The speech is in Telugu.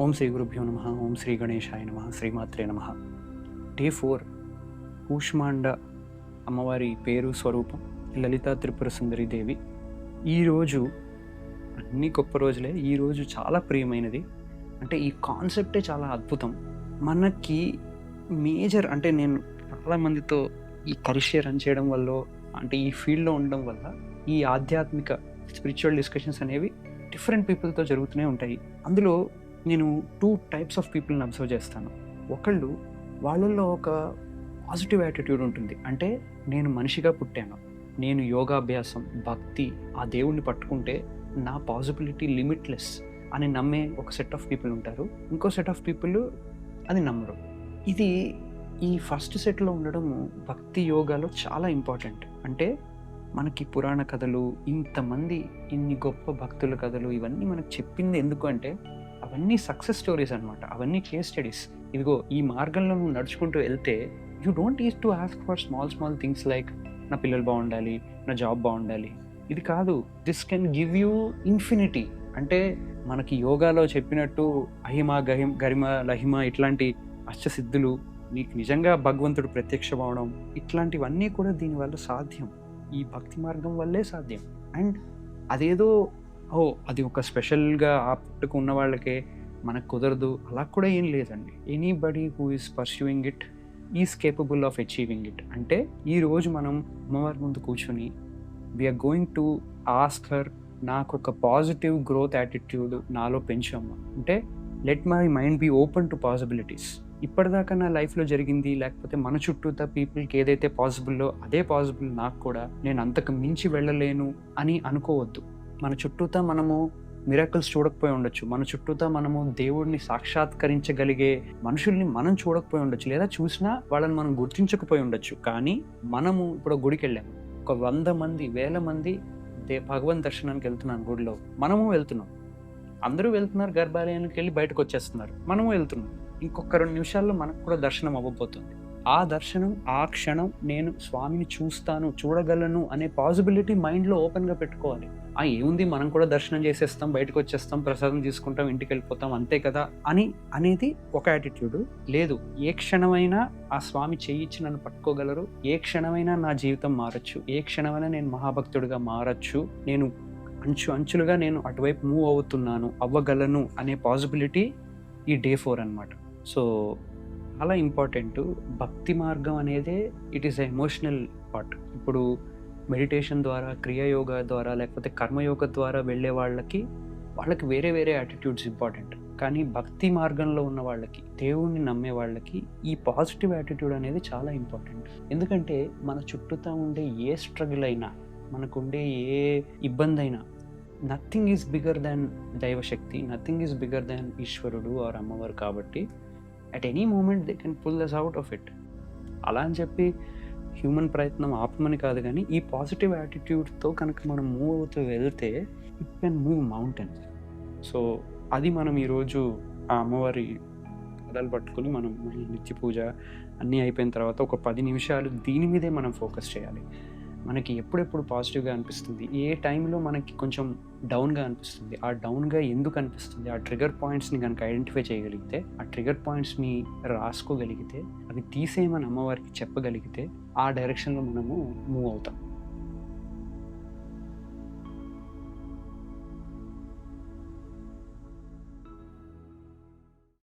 ఓం శ్రీ గురుభ్యో నమ. ఓం శ్రీ గణేశాయ నమ. శ్రీమాత్రే నమ. డే 4 కూష్మాండ అమ్మవారి పేరు స్వరూపం లలితా త్రిపుర సుందరి దేవి. ఈరోజు అన్ని గొప్ప రోజులే, ఈరోజు చాలా ప్రియమైనది. అంటే ఈ కాన్సెప్టే చాలా అద్భుతం. మనకి మేజర్ అంటే నేను చాలామందితో ఈ కరిషియర్ రన్ చేయడం వల్ల, అంటే ఈ ఫీల్డ్లో ఉండడం వల్ల ఈ ఆధ్యాత్మిక స్పిరిచువల్ డిస్కషన్స్ అనేవి డిఫరెంట్ పీపుల్తో జరుగుతూనే ఉంటాయి. అందులో నేను 2 టైప్స్ ఆఫ్ పీపుల్ని అబ్జర్వ్ చేస్తాను. ఒకళ్ళు వాళ్ళల్లో ఒక పాజిటివ్ యాటిట్యూడ్ ఉంటుంది. అంటే నేను మనిషిగా పుట్టాను, నేను యోగాభ్యాసం, భక్తి, ఆ దేవుణ్ణి పట్టుకుంటే నా పాసిబిలిటీ లిమిట్లెస్ అని నమ్మే ఒక సెట్ ఆఫ్ పీపుల్ ఉంటారు. ఇంకో సెట్ ఆఫ్ పీపుల్ అది నమ్మరు. ఇది ఈ ఫస్ట్ సెట్లో ఉండడం భక్తి యోగాలో చాలా ఇంపార్టెంట్. అంటే మనకి పురాణ కథలు, ఇంతమంది ఇన్ని గొప్ప భక్తుల కథలు ఇవన్నీ మనకు చెప్పింది ఎందుకు అంటే అవన్నీ సక్సెస్ స్టోరీస్ అనమాట. అవన్నీ కేస్ స్టడీస్. ఇదిగో ఈ మార్గంలో నువ్వు నడుచుకుంటూ వెళ్తే you don't use to ask for small things like నా పిల్లలు బాగుండాలి, నా జాబ్ బాగుండాలి. ఇది కాదు, this can give you infinity. అంటే మనకి యోగాలో చెప్పినట్టు అహిమ గరిమ లహిమ ఇట్లాంటి అష్టసిద్ధులు, నీకు నిజంగా భగవంతుడు ప్రత్యక్షమవడం, ఇట్లాంటివన్నీ కూడా దీనివల్ల సాధ్యం. ఈ భక్తి మార్గం వల్లే సాధ్యం. అండ్ అదేదో అది ఒక స్పెషల్గా ఆ పుట్టుకు ఉన్న వాళ్ళకే మనకు కుదరదు అలా కూడా ఏం లేదండి. Anybody who is pursuing it is capable of achieving it. అంటే ఈరోజు మనం అమ్మవారి ముందు కూర్చొని we are going to ask her, నాకు ఒక పాజిటివ్ గ్రోత్ యాటిట్యూడ్ నాలో పెంచమ్మా. అంటే let my mind be open to possibilities. ఇప్పటిదాకా నా లైఫ్లో జరిగింది, లేకపోతే మన చుట్టూతా పీపుల్కి ఏదైతే పాసిబుల్లో అదే పాసిబుల్ నాకు కూడా, నేను అంతకు మించి వెళ్ళలేను అని అనుకోవద్దు. మన చుట్టూతా మనము మిరాకిల్స్ చూడకపోయి ఉండొచ్చు, మన చుట్టూతా మనము దేవుడిని సాక్షాత్కరించగలిగే మనుషుల్ని మనం చూడకపోయి ఉండొచ్చు, లేదా చూసినా వాళ్ళని మనం గుర్తించకపోయి ఉండొచ్చు. కానీ మనము ఇప్పుడు గుడికి వెళ్ళాము, ఒక 100 మంది 1000 మంది భగవన్ దర్శనానికి వెళ్తున్నాను, గుడిలో మనము వెళ్తున్నాం, అందరూ వెళ్తున్నారు, గర్భాలయానికి వెళ్ళి బయటకు వచ్చేస్తున్నారు, మనము వెళ్తున్నాం. ఇంకొక 2 నిమిషాల్లో మనకు కూడా దర్శనం అవ్వబోతుంది. ఆ దర్శనం, ఆ క్షణం నేను స్వామిని చూస్తాను, చూడగలను అనే పాసిబిలిటీ మైండ్లో ఓపెన్గా పెట్టుకోవాలి. ఏముంది, మనం కూడా దర్శనం చేసేస్తాం, బయటకు వచ్చేస్తాం, ప్రసాదం తీసుకుంటాం, ఇంటికి వెళ్ళిపోతాం, అంతే కదా అనేది ఒక యాటిట్యూడ్. లేదు, ఏ క్షణమైనా ఆ స్వామి చెయ్యిచ్చి నన్ను పట్టుకోగలరు, ఏ క్షణమైనా నా జీవితం మారచ్చు, ఏ క్షణమైనా నేను మహాభక్తుడిగా మారచ్చు, నేను అంచులుగా నేను అటువైపు మూవ్ అవ్వగలను అనే పాసిబిలిటీ ఈ డే 4 అన్నమాట. సో చాలా ఇంపార్టెంట్. భక్తి మార్గం అనేదే it is a emotional part. ఇప్పుడు మెడిటేషన్ ద్వారా, క్రియాయోగా ద్వారా, లేకపోతే కర్మయోగ ద్వారా వెళ్ళే వాళ్ళకి వేరే వేరే యాటిట్యూడ్స్ ఇంపార్టెంట్. కానీ భక్తి మార్గంలో ఉన్న వాళ్ళకి, దేవుణ్ణి నమ్మే వాళ్ళకి ఈ పాజిటివ్ యాటిట్యూడ్ అనేది చాలా ఇంపార్టెంట్. ఎందుకంటే మన చుట్టూతా ఉండే ఏ స్ట్రగుల్ అయినా, మనకుండే ఏ ఇబ్బంది అయినా, నథింగ్ ఈజ్ బిగ్గర్ దాన్ దైవశక్తి, నథింగ్ ఈజ్ బిగ్గర్ దాన్ ఈశ్వరుడు ఆర్ అమ్మవారు. కాబట్టి at any moment they can pull this out of it. అలా అని చెప్పి హ్యూమన్ ప్రయత్నం ఆపమని కాదు, కానీ ఈ పాజిటివ్ యాటిట్యూడ్తో కనుక మనం మూవ్ అవుతూ వెళ్తే it can move mountains. So అది మనం ఈరోజు ఆ అమ్మవారి కథలు పట్టుకొని మనం నిత్య పూజ అన్నీ అయిపోయిన తర్వాత ఒక 10 నిమిషాలు దీని మీదే మనం ఫోకస్ చేయాలి. మనకి ఎప్పుడెప్పుడు పాజిటివ్గా అనిపిస్తుంది, ఏ టైంలో మనకి కొంచెం డౌన్గా అనిపిస్తుంది, ఆ డౌన్గా ఎందుకు అనిపిస్తుంది, ఆ ట్రిగర్ పాయింట్స్ని కనుక ఐడెంటిఫై చేయగలిగితే, ఆ ట్రిగర్ పాయింట్స్ని రాసుకోగలిగితే, అవి తీసేయమని అమ్మవారికి చెప్పగలిగితే ఆ డైరెక్షన్లో మనము మూవ్ అవుతాం.